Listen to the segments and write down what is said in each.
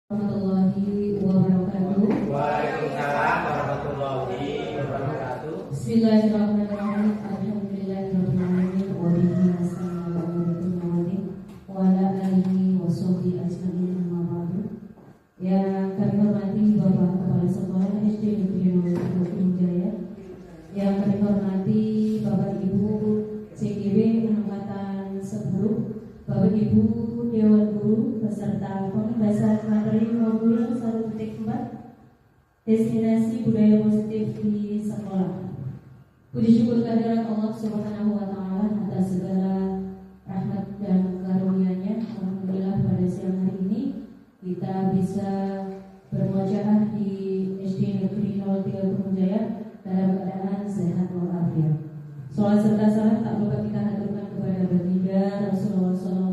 Warahmatullahi wabarakatuh. Waalaikumsalam warahmatullahi wabarakatuh. Bismillahirrahmanirrahim. Alhamdulillahirabbil alamin wa bihi nasta'in ala umuri wa ala alihi wa sahbihi ajmain amma ba'du. Yang kami hormati Bapak Kepala Sekolah SD Negeri 0 Jaya. Yang kami hormati Bapak Ibu CGW Angkatan 10, Bapak Ibu Dewan Guru beserta pembahasan materi modul 1.4 Destinasi Budaya Positif di Sekolah. Puji syukur kehadirat Allah Subhanahu wa Ta'ala atas segala rahmat dan karunia-Nya. Alhamdulillah pada siang hari ini kita bisa bermujaah di SD Negeri 03 Gunung Jaya dalam keadaan sehat walafiat. Salat serta salam tak lupa kita haturkan kepada baginda Rasulullah SAW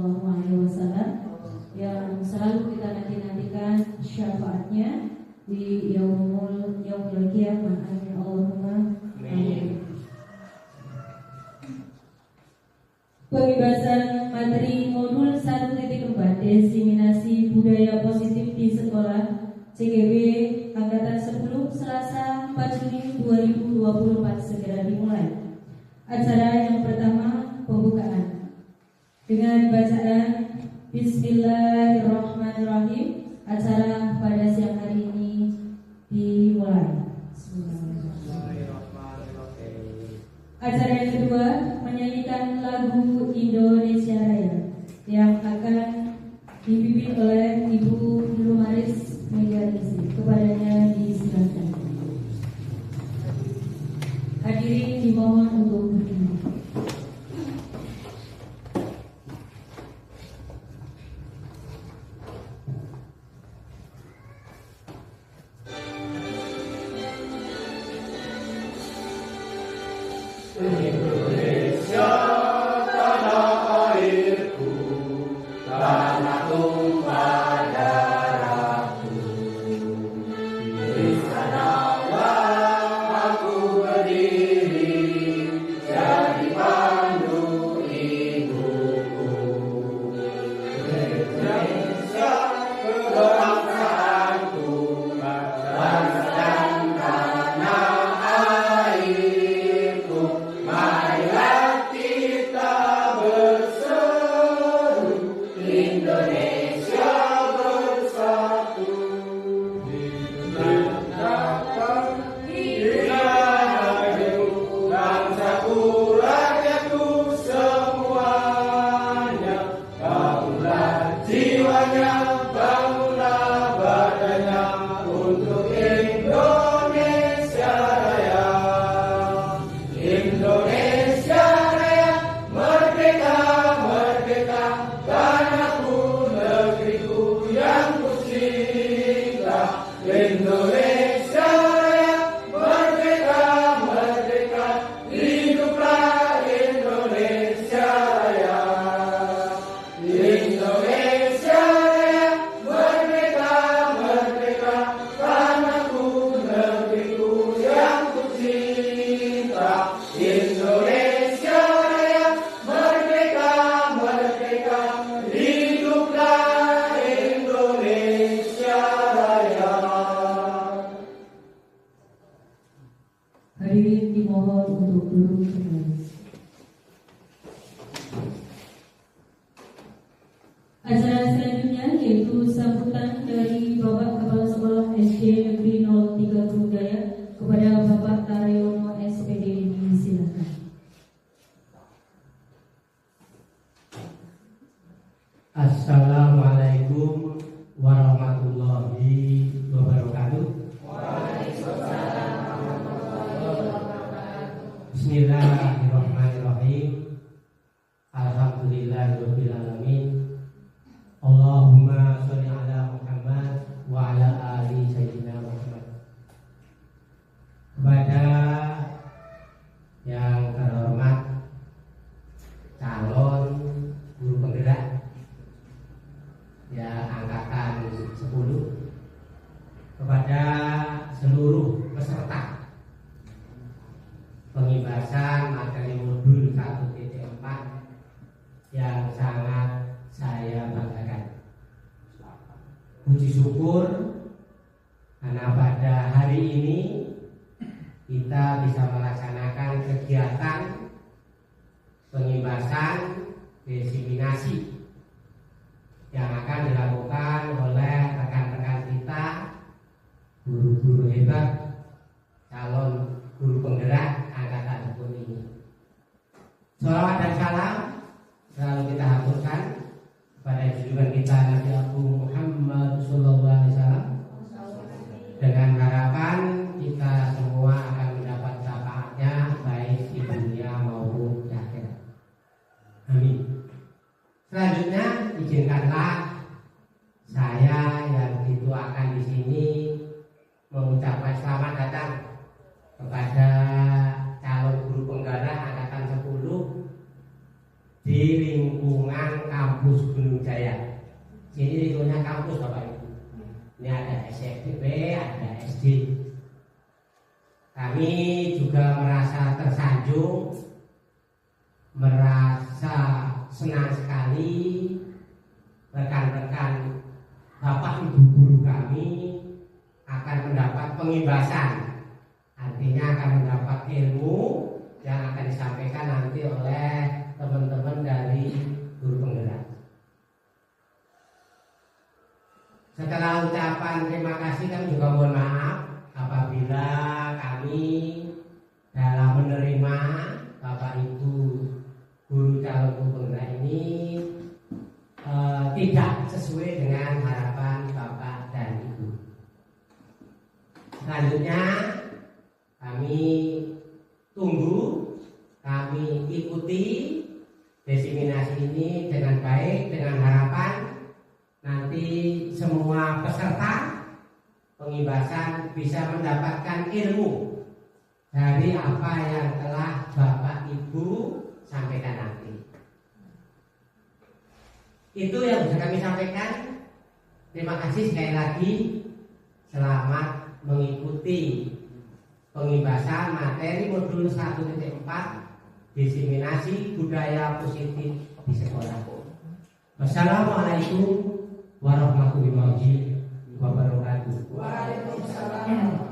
yang selalu kita nantikan syafaatnya di yaumul qiyamah. Amin Allahumma amin. Pembahasan materi modul 1.4 Diseminasi Budaya Positif di Sekolah CGW Angkatan 10 Selasa 4 Juni 2024 segera dimulai. Acara yang pertama pembukaan dengan bacaan Bismillahirrahmanirrahim. Acara pada siang hari ini dimulai. Acara yang kedua menyanyikan lagu Indonesia Raya yang akan dipimpin oleh Ibu Lumaris Megawati. Kepadanya disilakan. Hadirin dimohon untuk berdiri. Indonesia tanah airku, tanah tumpah darahku. Di sanalah aku berdiri, jadi pandu ibuku. Indonesia kebangsaanku, bangsa dan tanah airku. Marilah kita berseru, Indonesia bersatu. Menetapkan diriku, bangsaku, rakyatku semuanya. Bangunlah jiwanya, bangunlah badannya untuk Indonesia Raya. Indonesia Raya, merdeka, merdeka, tanahku, negeriku yang kucinta. Indonesia Raya, merdeka, merdeka, hiduplah Indonesia Raya. Indonesia Raya, merdeka, merdeka, tanahku, negeriku yang kucinta. Indonesia Raya, merdeka, merdeka, hiduplah Indonesia Raya. Hadirin dimohon untuk duduk kembali. Acara selanjutnya yaitu sambutan dari Bapak Kepala Sekolah SD Negeri 03 Gunung Jaya kepada Bapak Taryono SPD. Silakan. Assalamualaikum warahmatullahi wabarakatuh. Bismillahirrahmanirrahim. Alhamdulillahirabbil alamin. Allahumma sholli ala Muhammad wa ala ali sayyidina Muhammad. Kepada yang terhormat calon guru penggerak ya angkatan 10, kepada seluruh peserta pengibasan materi modul 1.4 yang sangat saya banggakan. puji syukur karena pada hari ini kita bisa melaksanakan kegiatan pengimbasan desiminasi yang akan dilakukan oleh rekan-rekan kita, guru-guru hebat, calon guru penggerak angkatan 10 ini. Shalawat dan salam selalu kita haturkan kepada junjungan kita Nabi Agung Muhammad Sallallahu Alaihi Wasallam, dengan harapan kita semua akan mendapat syafaatnya baik di dunia maupun di akhirat. Amin. Selanjutnya izinkanlah saya yang dituakan di sini mengucapkan selamat datang kepada calon guru penggerak angkatan 10 di lingkungan kampus Gunung Jaya. Sini lingkungannya kampus Bapak Ibu. Ini ada SMP, ada SD. Kami juga merasa tersanjung, merasa senang sekali rekan-rekan Bapak Ibu guru kami akan mendapat pengimbasan. Artinya akan mendapat ilmu yang akan disampaikan nanti oleh teman-teman dari guru penggerak. Setelah ucapan terima kasih, kami juga mohon maaf apabila kami dalam menerima Bapak Ibu guru calon guru penggerak ini tidak sesuai dengan harapan Bapak dan Ibu. Selanjutnya kami tunggu, kami ikuti desiminasi ini dengan baik, dengan harapan nanti semua peserta pengimbasan bisa mendapatkan ilmu dari apa yang telah Bapak Ibu sampaikan nanti. Itu yang bisa kami sampaikan. Terima kasih sekali lagi. Selamat mengikuti pengimbasan materi modul 1.4 desiminasi budaya positif di sekolah. Wassalamualaikum warahmatullahi wabarakatuh. Waalaikumsalam.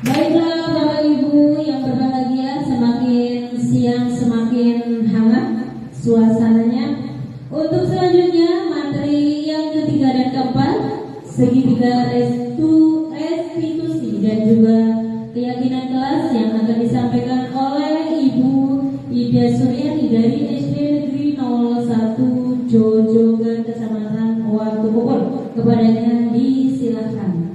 Baiklah Bapak Ibu yang berbahagia, semakin siang semakin hangat suasananya. Untuk selanjutnya materi yang ketiga dan keempat, segitiga restitusi dan juga keyakinan kelas yang akan disampaikan oleh Ibu Ida Suryani dari SD Negeri 01 Jojogan Kecamatan Watu Pukul. Kepadanya disilakan.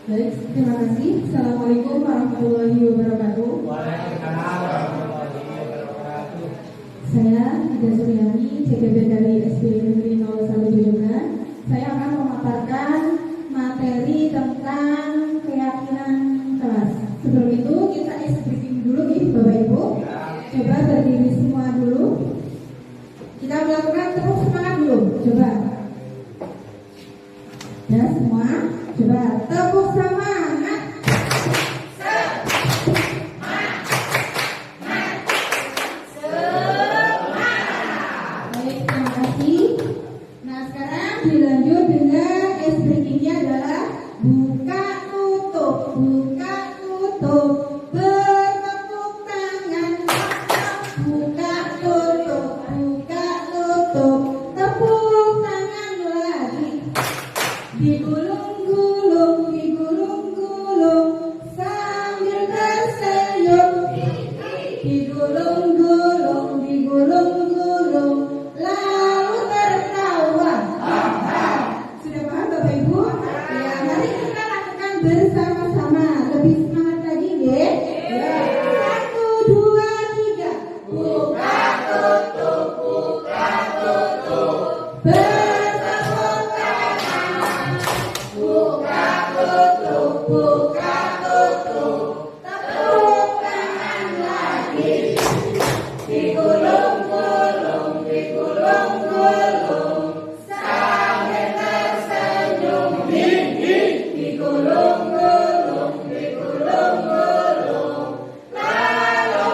Baik, terima kasih. Assalamualaikum warahmatullahi wabarakatuh. Waalaikumsalam warahmatullahi wabarakatuh. Saya Ida Suryani, CPB dari SD Negeri 01 Jojogan. Saya akan memaparkan materi tentang keyakinan kelas. Sebelum itu kita briefing dulu nih Bapak Ibu. Coba berdiri semua dulu. Kita melakukan tepuk semangat dulu. Coba. Ya semua. Coba tepuk semangat. Baik, terima kasih. Nah sekarang dilanjut dengan breakingnya adalah buka tutup, buka tutup, bertepuk tangan, buka tutup, tepuk tangan lagi, digulung-gulung, sambil tersenyum, digulung-gulung, lalu tertawa. Sudah paham Bapak Ibu? Ya, mari kita lakukan bersama-sama. Lebih semangat lagi ya. 1, 2, 3. Buka tutup, bertepuk tangan. Buka tutup, tepuk tangan lagi. Digulung-gulung, sambil tersenyum. Digulung-gulung, lalu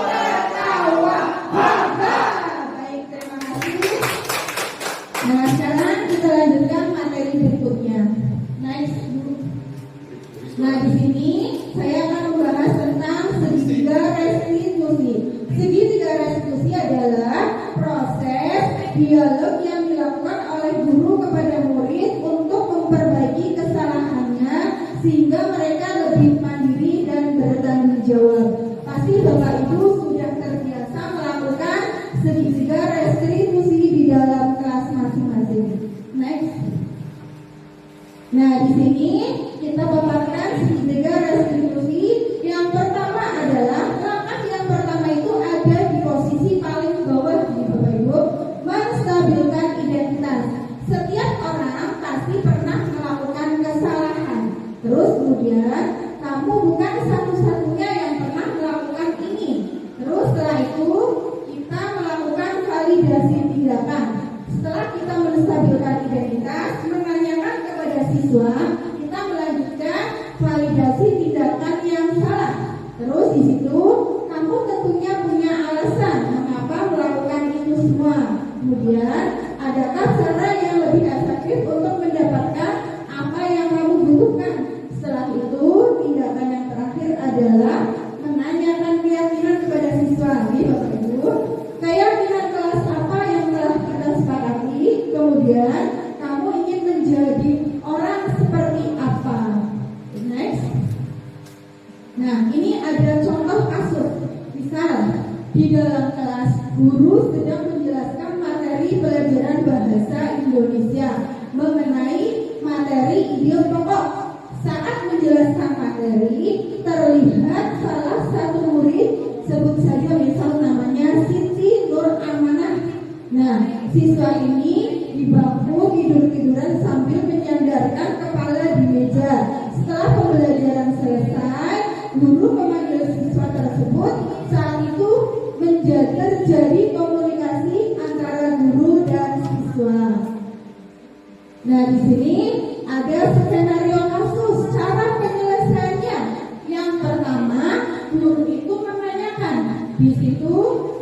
Nah, di sini saya akan membahas tentang segitiga restitusi. Segitiga restitusi adalah proses dialog yang dilakukan oleh guru kepada murid untuk memperbaiki kesalahannya sehingga mereka lebih mandiri dan bertanggung jawab. Pasti Bapak Ibu sudah terbiasa melakukan segitiga restitusi di dalam kelas masing-masing. Next. Nah, di sini kita paparkan segitiga restitusi. Yang pertama adalah langkah yang pertama itu ada di posisi paling bawah di Bapak Ibu, menstabilkan identitas. Setiap orang pasti pernah melakukan kesalahan. Terus kemudian kamu bukan satu-satunya yang pernah melakukan ini. Terus setelah itu kita melakukan validasi tindakan. Setelah kita menstabilkan identitas, menanyakan kepada siswa, kita melanjutkan validasi tindakan yang salah. Terus di situ kamu tentunya punya alasan mengapa melakukan itu semua. Kemudian adakah cara yang lebih efektif untuk mendapatkan apa yang kamu butuhkan? Setelah itu tindakan yang terakhir adalah menanyakan keyakinan kepada siswa. Nih Bapak Ibu, keyakinan kelas apa yang telah kita sepakati? Kemudian kamu ingin menjadi orang seperti apa? Next. Nah, ini ada contoh kasus. Misal di dalam kelas guru sedang menjelaskan materi pelajaran bahasa Indonesia mengenai materi idiom pokok. Saat menjelaskan materi, terlihat salah satu murid, sebut saja misal namanya Siti Nur Amanah. Nah, siswa ini di bangku tidur-tiduran sambil menyandarkan kepala di meja. Setelah pembelajaran selesai, guru memanggil siswa tersebut. Saat itu terjadi komunikasi antara guru dan siswa. Nah, di sini ada skenario kasus. Cara penyelesaiannya, yang pertama, guru itu menanyakan, di situ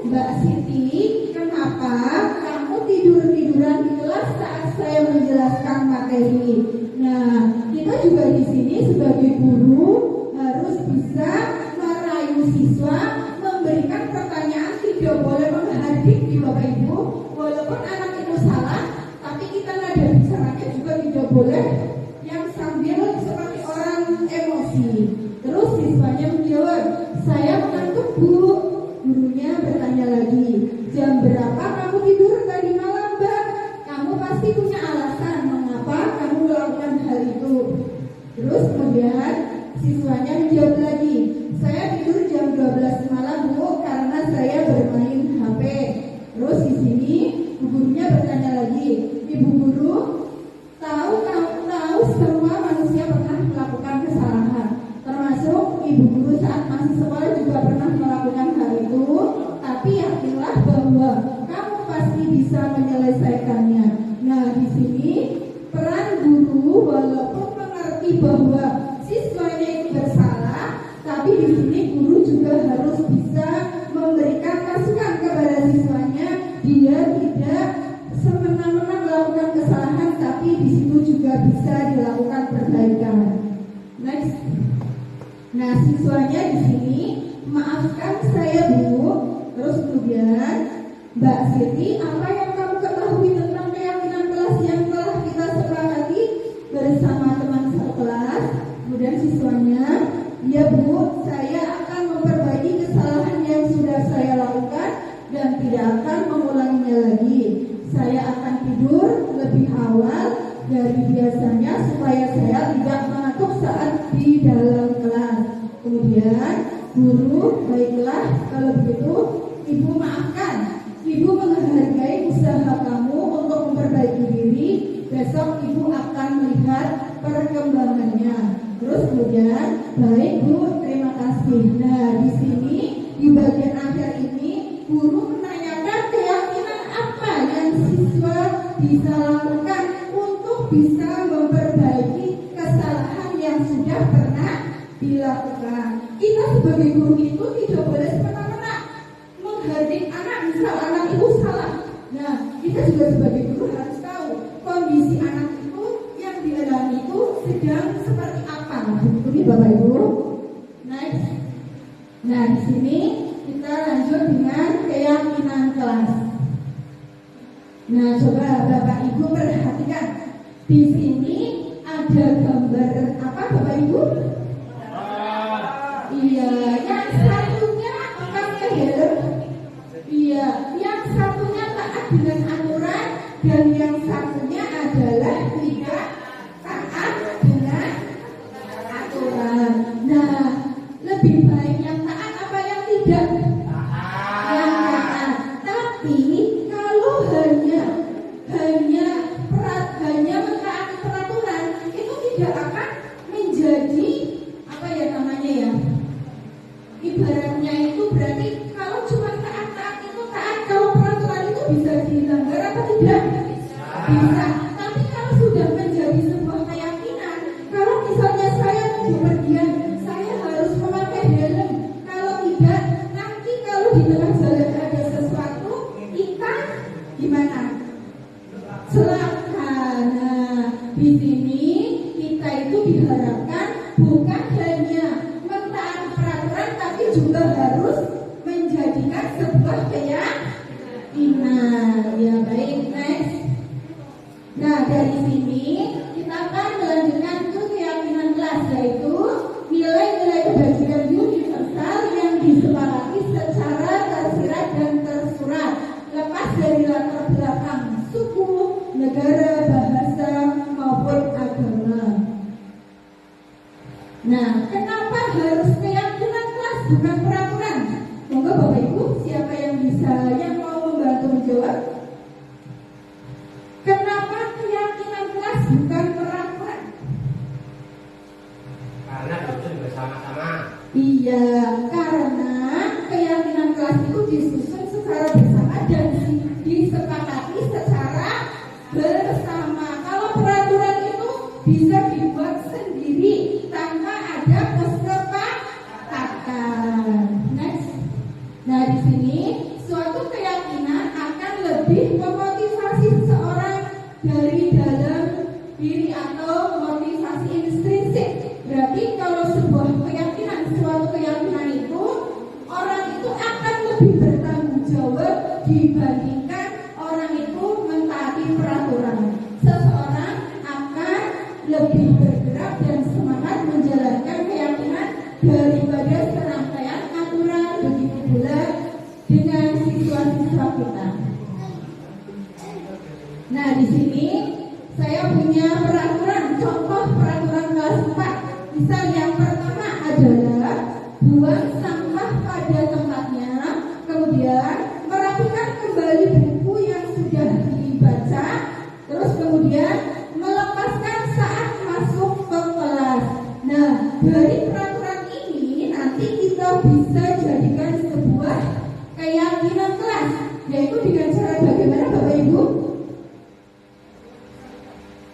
Mbak Siti, kenapa kamu tidur-tiduran di kelas saat saya menjelaskan materi? Nah, kita juga di sini sebagai guru harus bisa merayu siswa, memberikan pertanyaan, tidak boleh menghadik di Bapak Ibu. Walaupun anak itu salah, tapi kita nada bicaranya juga tidak boleh yang sambil seperti orang emosi. Terus siswanya menjawab, saya mengantuk Bu. Gurunya bertanya lagi, jam berapa kamu tidur tadi malam Mbak? Kamu pasti punya alasan mengapa kamu melakukan hal itu. Terus kemudian siswanya menjawab lagi, saya tidur jam 12 malam Bu karena saya bermain HP. Terus di sini gurunya bertanya lagi, Ibu Guru, tahu semua manusia pernah melakukan kesalahan, termasuk Ibu Guru saat masih sekolah juga pernah melakukan hal itu. Tapi yakinlah bahwa kamu pasti bisa menyelesaikannya. Nah, di sini peran guru walaupun mengerti bahwa siswanya itu bersalah, tapi di sini guru juga harus bisa memberikan masukan kepada siswanya. Dia tidak semena-mena melakukan kesalahan, tapi di situ juga bisa dilakukan perbaikan. Next. Nah, siswanya di sini, maafkan saya Bu. Terus kemudian Mbak Siti, apa yang kamu ketahui tentang keyakinan kelas yang telah kita sepakati bersama teman sekelas? Kemudian siswanya, ya Bu, saya akan memperbaiki kesalahan yang sudah saya lakukan dan tidak akan mengulanginya lagi. Saya akan tidur lebih awal dari biasanya supaya saya tidak mengantuk saat di dalam kelas. Kemudian guru, baiklah kalau begitu Ibu maafkan. Ibu menghargai usaha kamu untuk memperbaiki diri. Besok Ibu akan melihat perkembangannya. Terus kemudian, baik Bu, terima kasih. Nah, di sini di bagian akhir ini guru menanyakan keyakinan apa yang siswa bisa lakukan untuk bisa memperbaiki kesalahan yang sudah pernah dilakukan. Kita sebagai guru itu tidak boleh semena-mena menghardik anak, misal anak itu salah. Nah, kita juga sebagai guru harus tahu kondisi anak itu yang dialami itu sedang seperti apa. Begitu sini kita lanjut dengan keyakinan kelas. Nah, coba Bapak Ibu perhatikan. Di sini ada gambar apa Bapak Ibu? Iya, yang satunya pakai helm. Iya, yang satunya taat dengan aturan dan yang satunya adalah tidak taat dengan aturan. Nah, lebih baik yang taat apa yang tidak? Yang taat. Tapi kalau hanya mentaati peraturan itu tidak akan menjadi apa ya namanya ya? Ibaratnya itu berarti kalau cuma taat itu taat, kalau peraturan itu bisa dilanggar apa tidak? Bisa. Tapi kalau sudah menjadi sebuah keyakinan, kalau misalnya saya bepergian, saya harus memakai helm. Kalau tidak, nanti kalau di tengah jalan ada sesuatu, kita gimana? Celaka. Nah, di sini kita itu diharapkan bukan hanya mentaati peraturan, tapi juga harus menjadikan sebuah keyakinan. Ya baik, next. Nah, dari sini kita akan melanjutkan ke keyakinan kelas, yaitu nilai-nilai kebajikan universal yang disepakati secara tersirat dan tersurat, lepas dari latar belakang suku, negara, bahasa maupun agama. Nah, kenapa harus keyakinan kelas bukan peraturan? Monggo Bapak Ibu, siapa yang mau membantu menjawab? Kenapa keyakinan kelas bukan peraturan? Karena disusun bersama-sama. Iya, karena keyakinan kelas itu disusun secara bersama dan disepakati secara bersama. Kalau peraturan itu bisa dibuat sendiri tanpa ada kesepakatan. Next. Nah, di sini suatu keyakinan akan lebih memotivasi seseorang dari dalam diri atau motivasi intrinsik. Berarti kalau sebuah keyakinan, suatu keyakinan itu orang itu akan lebih bertanggung jawab dibandingkan orang itu mentaati peraturan. Seseorang akan lebih bergerak dan semangat menjalankan keyakinan daripada serangkaian aturan. Begitu pula dengan siswa-siswa kita. Nah, di sini saya punya peraturan, contoh peraturan kelas 4. Misal yang pertama adalah buang sampah pada tempatnya, kemudian merapikan kembali buku yang sudah dibaca, terus kemudian melepaskan saat masuk ke kelas. Nah, dari peraturan ini nanti kita bisa jadikan sebuah keyakinan kelas, yaitu dengan cara bagaimana Bapak Ibu?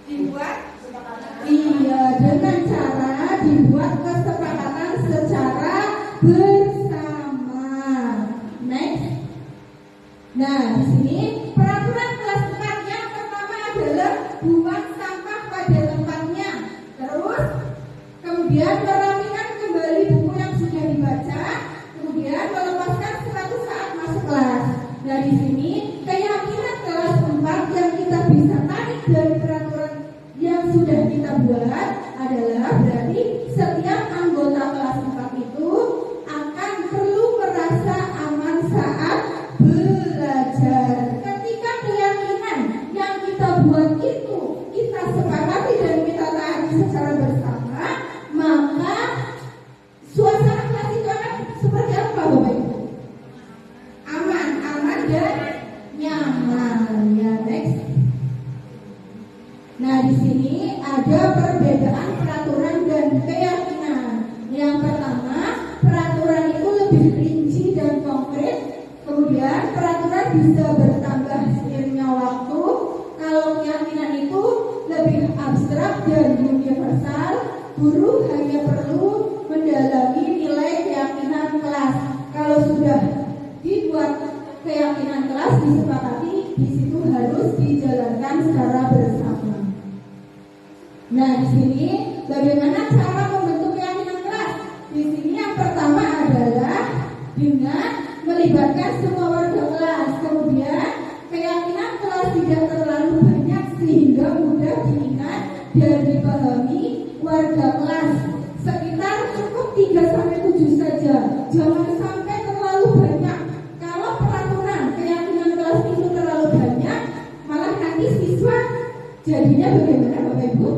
Dibuat? Iya, dengan cara dibuat kesepakatan secara bersama. Next. Nah, di sini peraturan kelas 4 yang pertama adalah buang sampah pada tempatnya. Terus kemudian merapikan kembali buku yang sudah dibaca, kemudian melepaskan sepatu saat masuk kelas. Dari sini keyakinan kelas 4 yang kita bisa tarik dari peraturan yang sudah kita buat adalah berarti setiap anggota kelas 4 itu akan perlu merasa aman saat belajar. Ketika keyakinan yang kita buat itu kita sepakati dan kita taati secara bersama, maka suasana kelas itu akan seperti apa Bapak Ibu? Aman dan nyaman. Ya, next. Nah, di sini ada perbedaan peraturan dan keyakinan. Yang pertama, peraturan itu lebih rinci dan konkret. Kemudian peraturan bisa bertambah seiringnya waktu. Kalau keyakinan itu lebih abstrak dan universal, guru hanya perlu mendalami nilai keyakinan kelas. Kalau sudah dibuat keyakinan kelas disepakati, di situ harus dijalankan secara bersama. Nah, di sini bagaimana cara membentuk keyakinan kelas? Di sini yang pertama adalah dengan melibatkan semua warga kelas. Kemudian keyakinan kelas tidak terlalu banyak sehingga mudah diingat dan dipahami warga kelas. Sekitar cukup 3-7 saja. Jangan sampai terlalu banyak. Kalau peraturan keyakinan kelas itu terlalu banyak, malah nanti siswa jadinya bagaimana Bapak Ibu?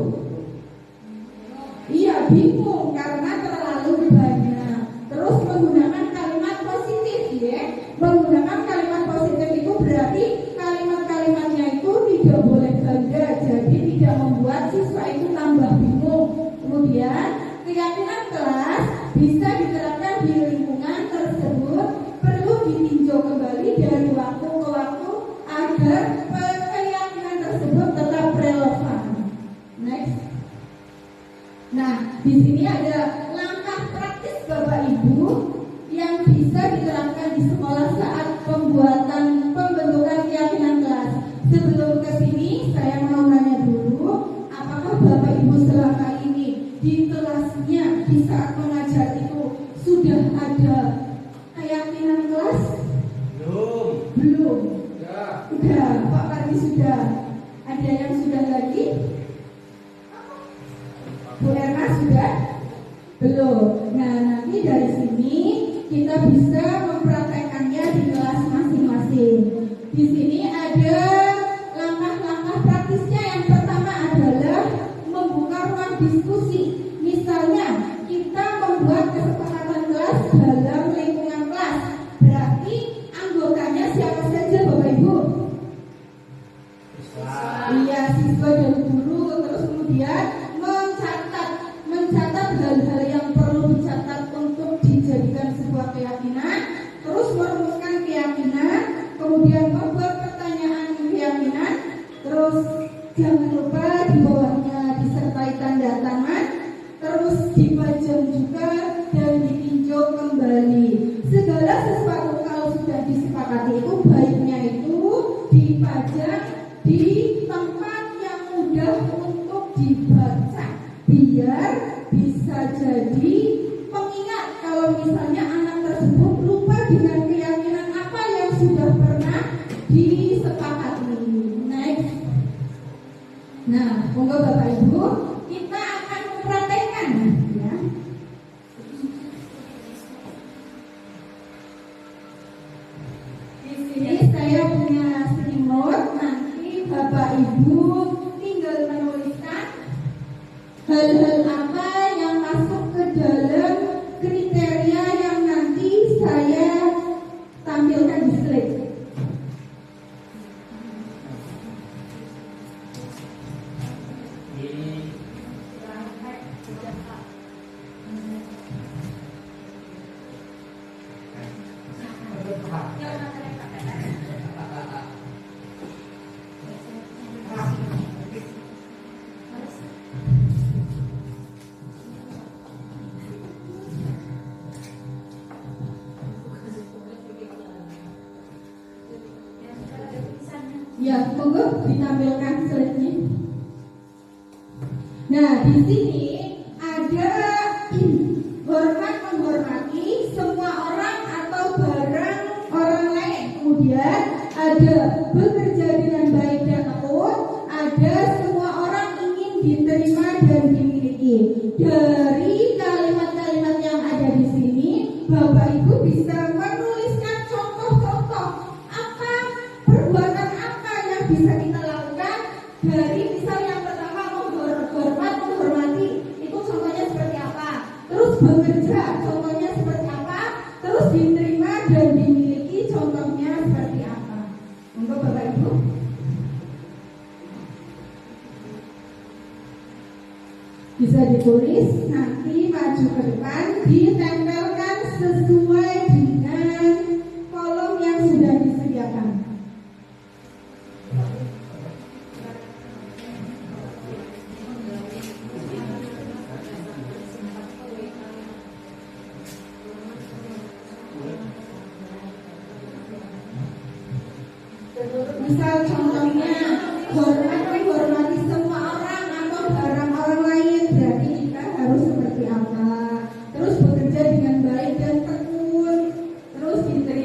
Iya, bingung karena terlalu banyak. Terus menggunakan kalimat positif ya. Menggunakan kalimat positif itu berarti kalimat-kalimatnya itu tidak boleh ganda, jadi tidak membuat siswa itu tambah bingung. Kemudian keyakinan kelas bisa diterapkan di lingkungan tersebut, perlu ditinjau kembali dari waktu ke waktu agar keyakinan tersebut tetap relevan. Next. Nah, di sini ada langkah praktis Bapak Ibu yang bisa diterapkan di sekolah saat pembentukan keyakinan kelas. Sebelum ke sini, saya mau nanya dulu, apakah Bapak Ibu selama ini di kelasnya di saat mengajar itu sudah ada keyakinan kelas? Belum. Ya. Sudah, Pak Pardi sudah. Ada yang sudah lagi? Bu Erna sudah? Belum. Nah, nanti dari sini kita bisa mempraktekannya di kelas masing-masing. Di sini ada langkah-langkah praktisnya. Yang pertama adalah membuka ruang diskusi. Misalnya, kita membuat kesepakatan kelas dalam lingkungan kelas. Berarti anggotanya siapa saja Bapak Ibu? Iya, siswa dan guru. Terus kemudian mencatat hal-hal yang perlu dicatat untuk dijadikan sebuah keyakinan, terus merumuskan keyakinan, kemudian membuat pertanyaan keyakinan, terus jangan lupa di bawahnya disertai tanda tangan, terus dipajang juga dan ditinjau kembali. Segala sesuatu kalau sudah disepakati itu baiknya itu dipajang di tempat yang mudah untuk dibaca, biar bisa jadi pengingat kalau misalnya anak tersebut lupa dengan keyakinan apa yang sudah pernah disepakati. Next. Nah, monggo Bapak Ibu, kita akan mempraktekkan ya. Di sini saya punya remote, nanti Bapak Ibu tinggal menuliskan hal-hal apa yang masuk ke dalam kriteria yang nanti saya tampilkan di slide. Ya, monggo ditampilkan slide-nya. Nah, di sini ada hormat menghormati semua orang atau barang orang lain. Kemudian ada bekerja dengan baik dan tekun. Ada semua orang ingin diterima dan dimiliki. Dari kalimat-kalimat yang ada di sini, Bapak Ibu bisa menuliskan contoh-contoh apa perbuatan bisa kita lakukan. Dari misal yang pertama menghormat, menghormati itu contohnya seperti apa, terus bekerja contohnya seperti apa, terus diterima dan dimiliki contohnya seperti apa. Untuk Bapak Ibu bisa ditulis, nanti maju ke depan ditempelkan sesuai dengan kolom yang sudah disediakan. Misal contohnya menghormati semua orang atau barang orang lain, berarti kita harus seperti apa. Terus bekerja dengan baik dan tekun.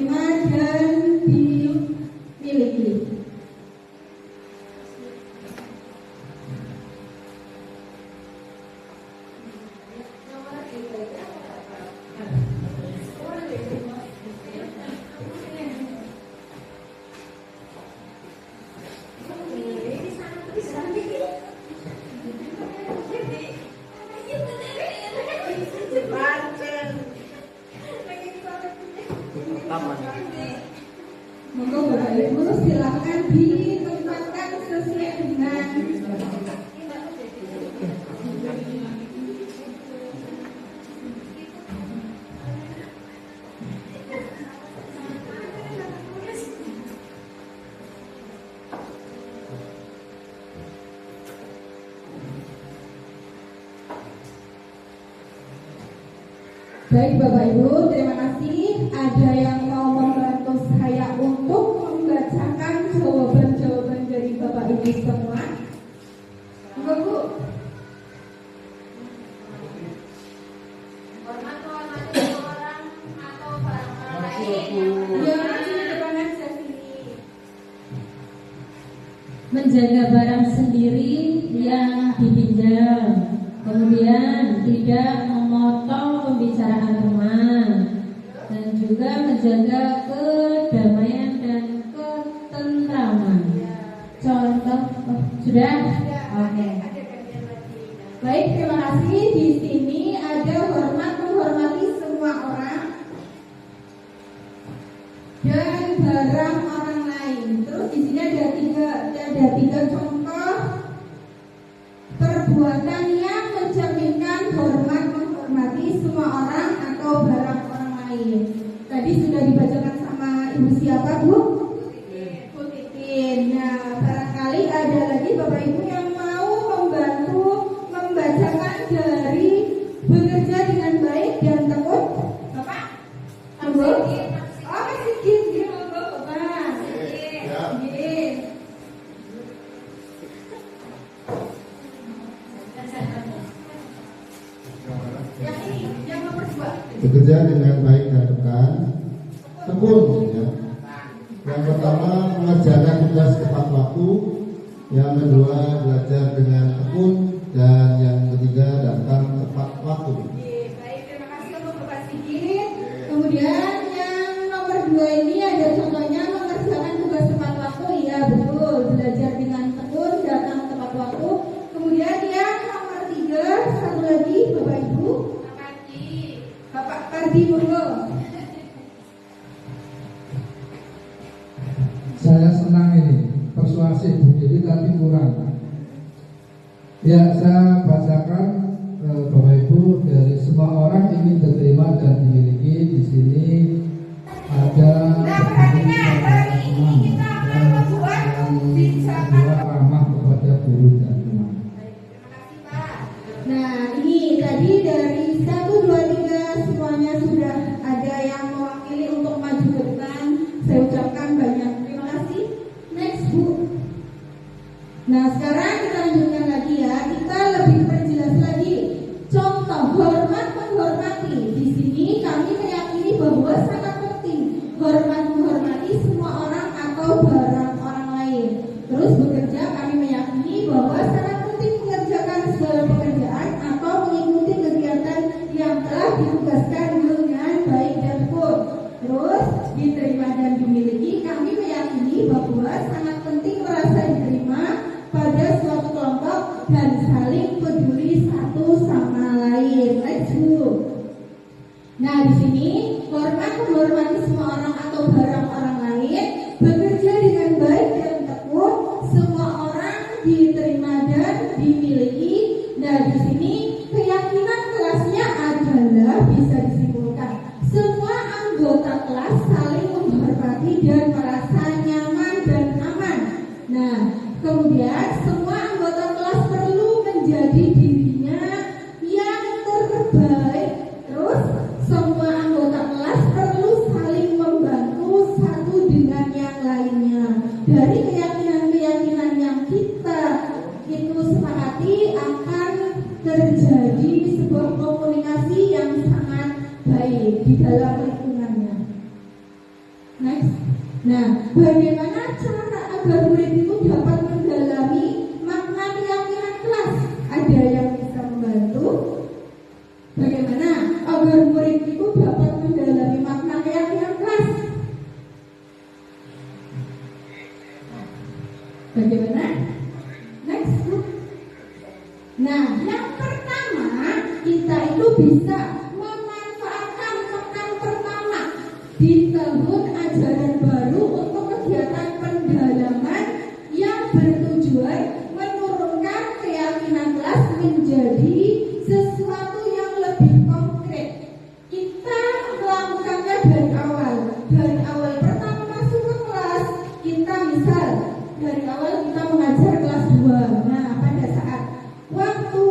diterima dan dimiliki. Monggo Bapak Ibu silakan ditempatkan sesuai dengan Baik Bapak Ibu, terima kasih. Ada yang mau membantu saya untuk membacakan jawaban-jawaban dari Bapak Ibu semua? Enggak Bu? Hormat menghormati orang atau barang lain. Ya, di depan aja sini. Menjaga barang sendiri yang dipinjam, kemudian tidak memotong pembicaraan teman, dan juga menjaga kedamaian dan ketentraman. Contoh, sudah? Oke. Baik, terima kasih. Di sini ada hormat menghormati semua orang dan barang orang lain. Terus di sini ada tiga contoh perbuatan yang mencerminkan hormat menghormati semua orang atau barang orang lain. Tadi sudah dibacakan sama Ibu siapa Bu? Bu Titin. Nah, barangkali ada lagi Bapak Ibu yang mau membantu membacakan dari bekerja dengan baik dan tekun. Bapak? Monggo. Oh, Mas Sigit, dia monggo Bapak. Sigit. Yang nomor 2. Bekerja dengan baik dan tekun ya. Yang pertama mengerjakan tugas tepat waktu, yang kedua belajar dengan tekun, dan yang ketiga datang tepat waktu. Baik, terima kasih untuk Bapak Sigit. Kemudian yang nomor 2 ini ada contohnya mengerjakan tugas tepat waktu. Iya betul, belajar dengan tekun, datang tepat waktu. Kemudian yang nomor 3, satu lagi Bapak Ibu. Bapak Pardi monggo. Saya senang ini persuasif Bu Dewi tapi kurang. Ya, saya bacakan Bapak Ibu, dari semua orang ingin diterima dan dimiliki. Di sini ada yang kedua ramah kepada guru dan teman. Nah, ini tadi dari 1, 2, 3 semuanya sudah ada yang mewakili untuk maju ke depan. Saya ucapkan banyak terima kasih. Next Bu. Nah, sekarang kita lanjutkan lagi ya. Kita lebih perjelas lagi. Contoh hormat menghormati. Di sini kami meyakini bahwa sangat penting hormat menghormati semua orang atau barang orang lain. Terus bekerja, kami meyakini bahwa sangat penting mengerjakan segala pekerjaan atau mengikuti kegiatan yang telah ditugaskan dengan baik dan tekun. Terus diterima dan dimiliki, kami meyakini bahwa sangat penting merasa diterima pada suatu kelompok dan saling peduli satu sama lain. Let's go. Nah, di sini hormat menghormati semua orang atau barang orang lain, bekerja dengan baik dan tekun, semua orang diterima dan dimiliki. Nah, di sini keyakinan kelasnya adalah bisa disimpulkan semua anggota kelas saling menghormati dan merasa nyaman dan aman. Nah, kemudian semua anggota kelas perlu menjadi dirinya yang terbaik. Terus semua anggota kelas perlu saling membantu satu dengan yang lainnya. Dari keyakinan-keyakinan yang kita itu sepakati akan terjadi sebuah komunikasi yang sangat baik di dalam lingkungannya. Next. Nah, bagaimana cara agar murid itu dapat mendalami makna keyakinan kelas? Ada yang bisa membantu? Bagaimana agar murid itu dapat mendalami makna keyakinan kelas? Bagaimana? Next. Nah, yang pertama kita itu bisa memanfaatkan pekan pertama di tahun ajaran baru untuk kegiatan pendalaman yang bertujuan menurunkan keyakinan kelas menjadi sesuatu yang lebih konkret. Kita melakukannya dari awal pertama masuk ke kelas. Kita misal dari awal kita mengajar kelas 2. Nah, pada saat waktu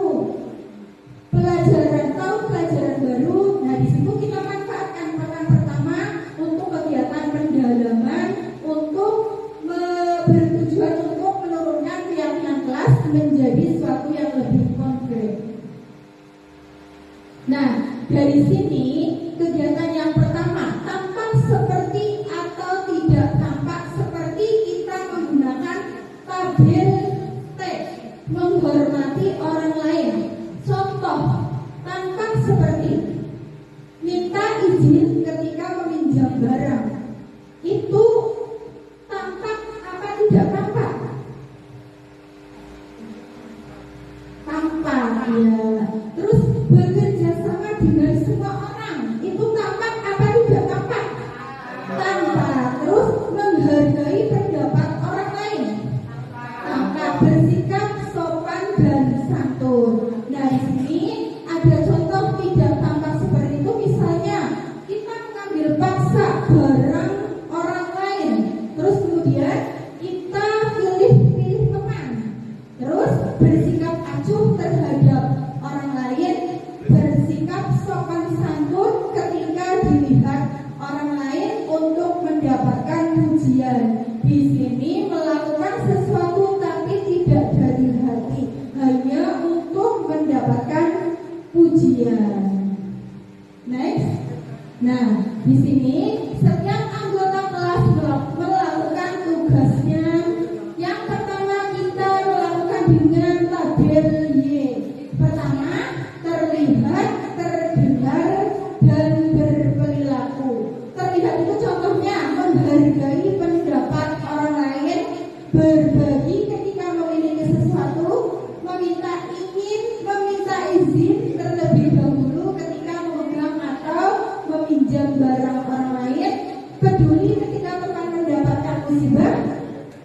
pelajaran baru, nah di situ kita manfaatkan pekan pertama untuk kegiatan pendalaman untuk bertujuan untuk menurunkan keyakinan kelas menjadi sesuatu yang lebih konkret. Nah, dari sini kegiatan yang pertama tampak seperti atau tidak tampak seperti kita menggunakan tabel teks menghormati orang lain. Contoh, tampak seperti minta izin ketika meminjam barang. Itu tampak apa tidak tampak? Tampak, ya. Terus bekerja sama dengan semua orang. Itu tampak apa tidak tampak? Tampak. Terus menghargai pendapat orang lain. Tampak. Bersikap sopan dan santun. Nah, di sini ada contoh tidak tampak seperti itu. Misalnya kita mengambil paksa barang orang lain, terus kemudian kita pilih teman, terus bersikap acuh terhadap orang lain, bersikap sopan santun ketika dilihat orang lain untuk mendapatkan pujian. Di sini melakukan sesuatu tapi tidak dari hati, hanya untuk mendapatkan pujian. Next. Nah, di sini setiap anggota kelas melakukan tugasnya. Yang pertama kita melakukan dengan tabel Y. Pertama, terlihat, terdengar, dan berperilaku. Terlihat itu contohnya menghargai pendapat orang lain, berbagi ketika memiliki sesuatu, meminta izin terlebih dahulu ketika memegang atau meminjam barang orang lain, peduli ketika teman mendapatkan musibah.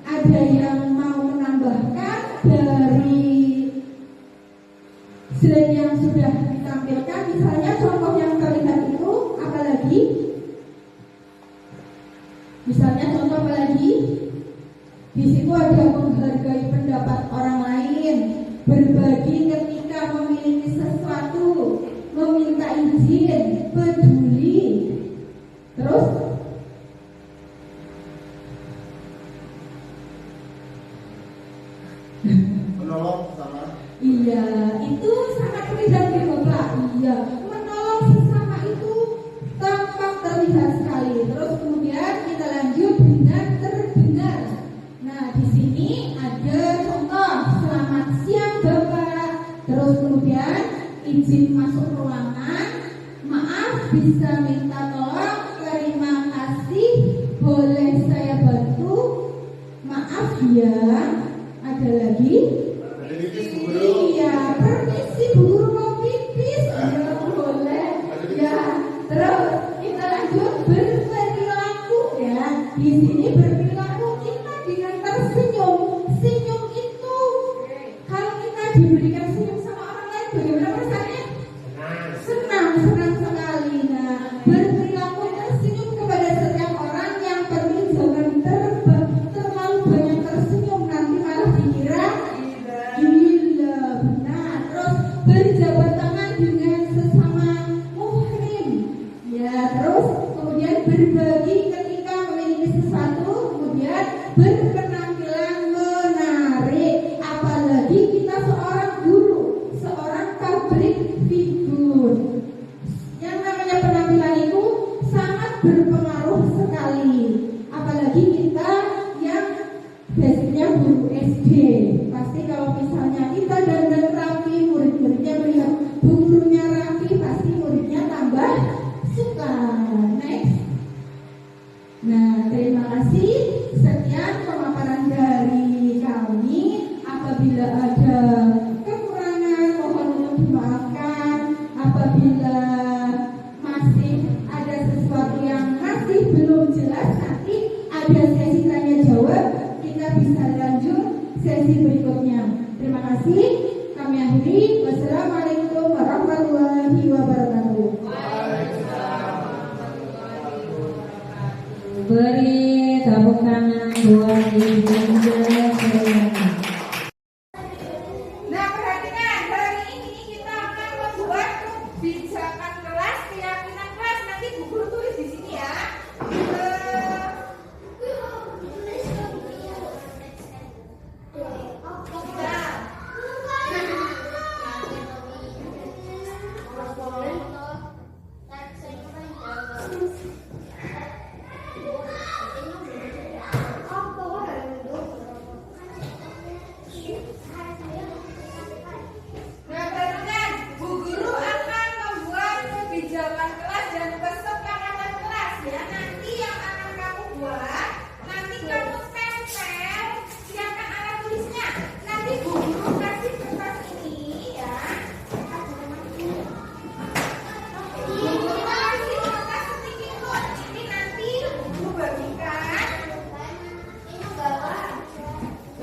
Ada yang mau menambahkan dari slide yang sudah ditampilkan? Misalnya contoh yang terlihat itu apa lagi? Misalnya contoh apa lagi? Di situ ada menghargai pendapat orang lain, berbagi ketika memiliki sesuatu, meminta izin, peduli. Terus Menolong sama. iya, itu sangat terlihat ya Bapak. Iya, menolong sesama itu tampak terlihat sekali. Terus kemudian kita lanjut dengan terdengar. Nah, di sini ada contoh, selamat siang Bapak. Terus kemudian izin masuk ruangan, maaf bisa minta tolong, terima kasih, boleh saya bantu, maaf ya. Ada lagi? Iya, permisi Bu Guru mau pipis. Ya, boleh. Ya, terus kita lanjut berperilaku ya. Di sini berperilaku kita dengan tersenyum. Senyum itu kalau kita diberikan senyum sama orang lain, bagaimana perasaannya? Senang sekali. Nah, berperilaku tersenyum kepada setiap orang. Yang penting jangan terlalu banyak tersenyum, nanti malah dikira gila. Benar. Terus berjabat tangan dengan sesama muhrim ya. Terus kemudian berbagi ketika memiliki sesuatu, kemudian berpenampilan menarik. Apalagi kita seorang guru, seorang public figure, yang namanya penampilan itu sangat berpengaruh sekali. Terima kasih. Sekian pemaparan dari kami. Apabila ada kekurangan mohon untuk dimaafkan. Apabila masih ada sesuatu yang masih belum jelas, nanti ada sesi tanya jawab, kita bisa lanjut sesi berikutnya. Terima kasih. Kami akhiri. Wassalamualaikum warahmatullahi wabarakatuh. Beri tepuk tangan buat Ibu Suryani. Nah, perhatikan, hari ini kita akan membuat kebijakan kelas, keyakinan kelas. Nanti Bu Guru tulis di sini ya. Nah, perhatikan, Bu Guru akan membuat kebijakan kelas dan kesepakatan kelas ya. Nanti yang akan kamu buat, nanti kamu tempel, siapkan alat tulisnya. Nanti Bu Guru kasih kertas ini ya. Bu Guru kasih kertas sticky note. Ini nanti Bu Guru bagikan.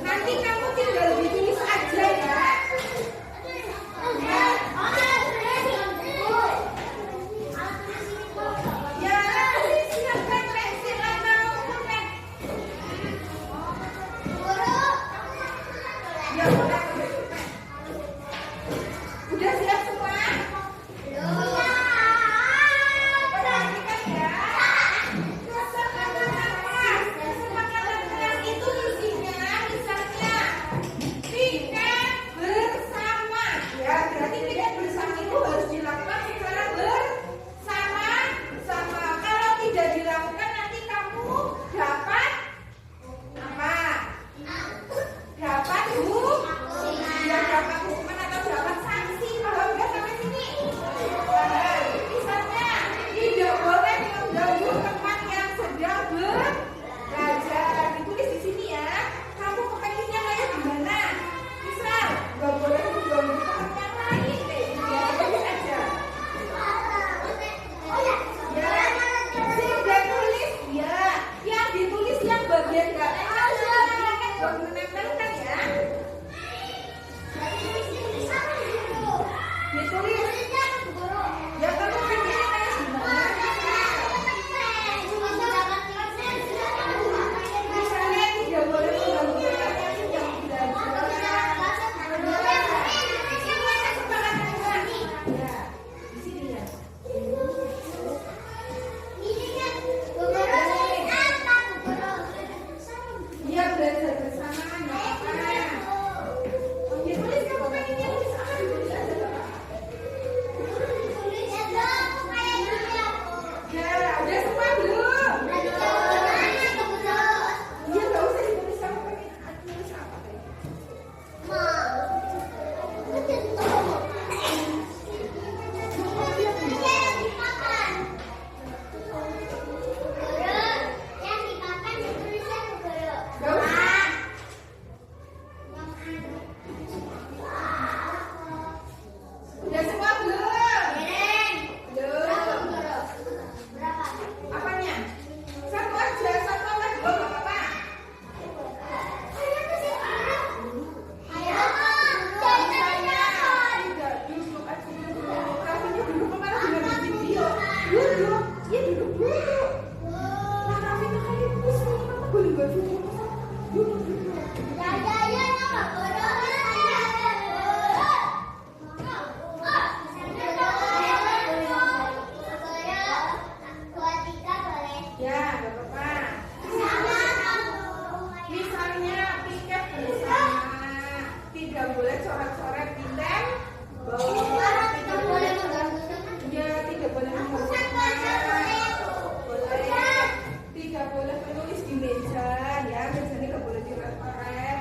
Nanti kamu tinggal ditulis aja ya. Ya, siapkan pensil warna ungu pen. Ya, udah siap semua? Perhatikan ya. Kesepakatan kelas itu isinya misalnya tiket bersama. Ya, berarti tiket bersama itu harus dilakukan secara bersama. Kalau tidak dilakukan nanti kamu dapat apa? Dapat ya dapat hukuman atau dapat sanksi. Kalau enggak sampai sini. Misalnya tidak boleh mengganggu teman yang sedang belajar. Ditulis di sini ya. Kamu kepengennya kayak gimana? Misal nggak boleh mengganggu teman yang lain. Ya tulis aja. Ya, sudah tulis ya. Yang ditulis yang bagian nggak harus buat menempelkan ya. Ditulis. Ya kamu pengennya kayak gimana? Misalnya tidak boleh mengganggu teman yang sedang belajar. Ya, di sini ya. Iya belajar bersama nggak apa-apa. Ditulis kamu pengennya tulis apa ditulis aja Bapak. Ya udah semua belum? Iya nggak usah ditulis kamu pengen tulis apa. Nggak usah. Udah semua belum? Belum. Apanya? Satu aja, satu apa dua nggak apa-apa. Tidak duduk aja dulu. Rafinya duduk kemarin dengan video. Duduk, ya duduk dulu. Nah Rafinya kayak pusing, kamu boleh nggak duduk? Duduk dulu. Ya, nggak apa-apa. Misalnya tiket bersama, tidak boleh coret-coret di tem. Tidak boleh ya, tidak boleh boleh. Tidak boleh menulis di meja, ya. Mejanya nggak boleh coret-coret.